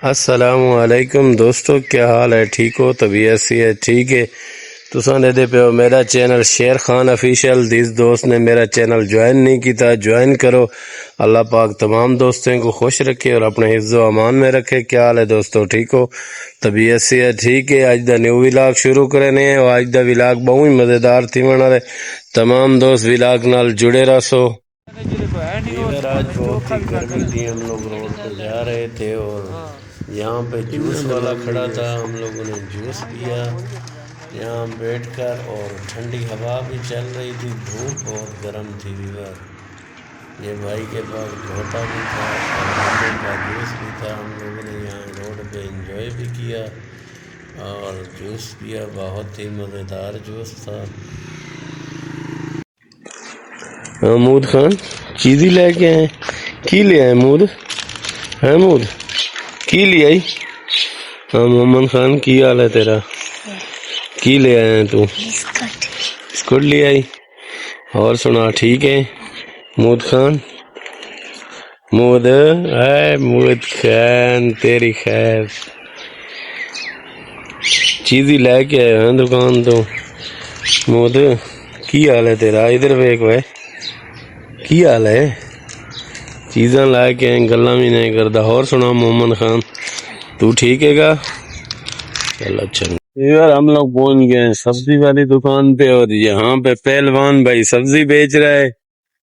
अस्सलामुअलैकुम दोस्तों, क्या हाल है? ठीक हो? तबीयत सी है? ठीक है। तुसां दे पे हो मेरा चैनल शेर खान ऑफिशियल। जिस दोस्त ने मेरा चैनल ज्वाइन नहीं किया, ज्वाइन करो। अल्लाह पाक तमाम दोस्तों को खुश रखे और अपने हिफ्ज़ व अमान में रखे। क्या हाल है दोस्तों? ठीक हो? तबीयत सी है? ठीक है। अज दा न्यू विलाग शुरू करने और अज दा विलाग बहुत ही मज़ेदार थी वाला। तमाम दोस्त विलाग नाल जुड़े रहो। आज बहुत ही गर्मी थी, हम लोग रोड पे जा रहे थे और यहाँ पे जूस वाला खड़ा था। हम लोगों ने जूस पिया यहाँ बैठकर और ठंडी हवा भी चल रही थी। धूप बहुत गर्म थी वीवर। ये भाई के पास घोटा भी था और गन्ने का जूस भी था। हम लोगों ने यहाँ रोड पे एंजॉय भी किया और जूस पिया। बहुत ही मज़ेदार जूस था। महमूद खान चीज़ी लेके आए की ले आए मूद है मूद की ले आई। हाँ मोहम्मद खान की हाल है तेरा? की ले आए हैं तू? बिस्कुट ले आई। और सुना ठीक है मूद खान? मूद है मूद खान तेरी खैर। चीज़ी लेके आए हैं दुकान तो। मूद की हाल है तेरा? इधर वेख वे की हाल है? चीज़ा ला के गल्ला भी नहीं करता। और सुना मोहम्मद खान तू ठीक है? चल अच्छा यार, हम लोग पहुंच गए सब्जी वाली दुकान पे और यहाँ पे पहलवान भाई सब्जी बेच रहा है।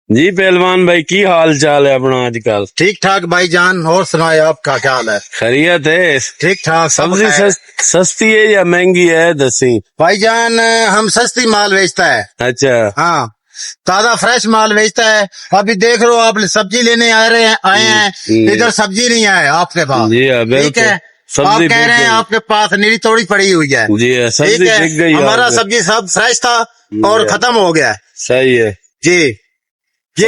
जी पहलवान भाई की हाल चाल है अपना आजकल? ठीक ठाक भाईजान। और सुनाए आपका क्या हाल है? खैरियत है? ठीक ठाक। सब्जी सस्ती है या महंगी है दसी? भाईजान हम सस्ती माल बेचता है। अच्छा हाँ, ताजा फ्रेश माल बेचता है। अभी देख लो आप सब्जी लेने आए हैं इधर सब्जी नहीं है आपके पास। जी हाँ, ठीक है। आप कह रहे हैं आपके पास नीली तोड़ी पड़ी हुई है। जी सब्जी बिक गई। हमारा सब्जी सब फ्रेश था और खत्म हो गया। सही है जी। ये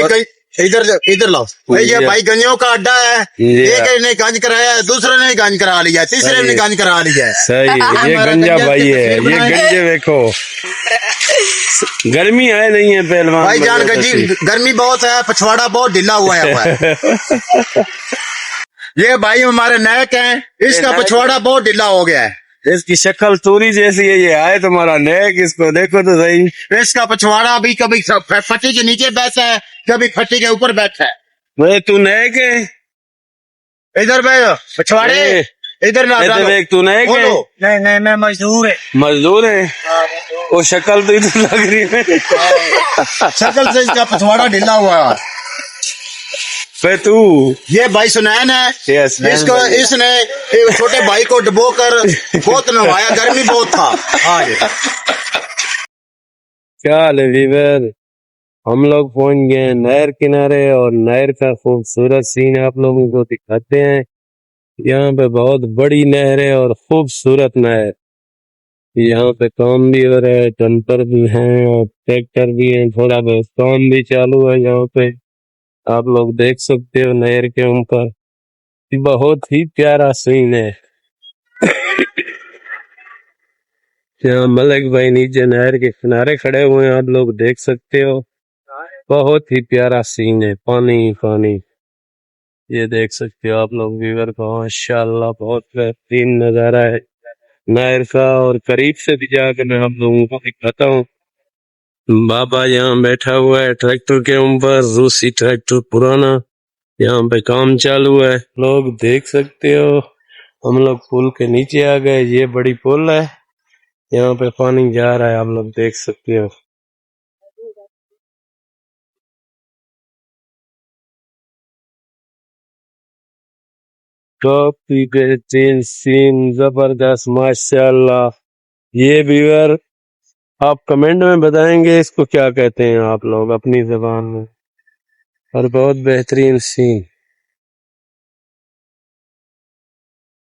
इधर इधर लो भाई, ये भाई गंजों का अड्डा है। एक ने गंज कराया है, दूसरे ने गंज करा लिया, तीसरे ने गंज करा लिया है। सही है। ये गंजा भाई है। ये गंजे देखो गर्मी है नहीं है पहलवान भाई जान? गर्मी बहुत है, पछवाड़ा बहुत ढीला हुआ है। ये भाई हमारे नायक हैं, इसका पछवाड़ा बहुत ढीला हो गया है। इसकी शक्ल तूरी जैसी है। ये आए तुम्हारा नेक, इसको देखो तो सही। इसका पछवाड़ा भी कभी फट्टी के नीचे बैठा है, कभी फट्टी के ऊपर बैठा है। भाई तू नेक है? इधर पछवाड़े इधर ना देख, तू नेक है? नहीं मैं मजदूर है। मजदूर है? वो शक्ल तो इधर लग रही है। शक्ल से इसका पछवाड़ा ढीला हुआ है। फिर तू ये भाई सुनैन है। इसको इसने छोटे भाई को डुबो कर बहुत नवाया, गर्मी बहुत था आज। क्या हाल है वीवर? हम लोग पहुंच गए नहर किनारे और नहर का खूबसूरत सीन आप लोगों को दिखाते हैं। यहाँ पे बहुत बड़ी नहर है और खूबसूरत नहर। यहाँ पे काम भी हो रहा है, टंपर भी हैं और ट्रैक्टर भी हैं। थोड़ा बहुत काम भी चालू है यहाँ पे। आप लोग देख सकते हो नहर के ऊपर बहुत ही प्यारा सीन है। यहाँ मलिक भाई नीचे नहर के किनारे खड़े हुए हैं, आप लोग देख सकते हो। बहुत ही प्यारा सीन है, पानी ही पानी। ये देख सकते हो आप लोग व्यूअर को। माशाल्लाह बहुत बेहतरीन नजारा है नहर का। और करीब से भी जाकर मैं आप लोगों को दिखाता हूँ। बाबा यहाँ बैठा हुआ है ट्रैक्टर के ऊपर, रूसी ट्रैक्टर पुराना। यहाँ पे काम चालू है, लोग देख सकते हो। हम लोग पुल के नीचे आ गए। ये बड़ी पुल है, यहाँ पे पानी जा रहा है, आप लोग देख सकते हो। काफी बेहतरीन सीन, जबरदस्त, माशाल्लाह। ये व्यूअर आप कमेंट में बताएंगे इसको क्या कहते हैं आप लोग अपनी जबान में। और बहुत बेहतरीन सीन।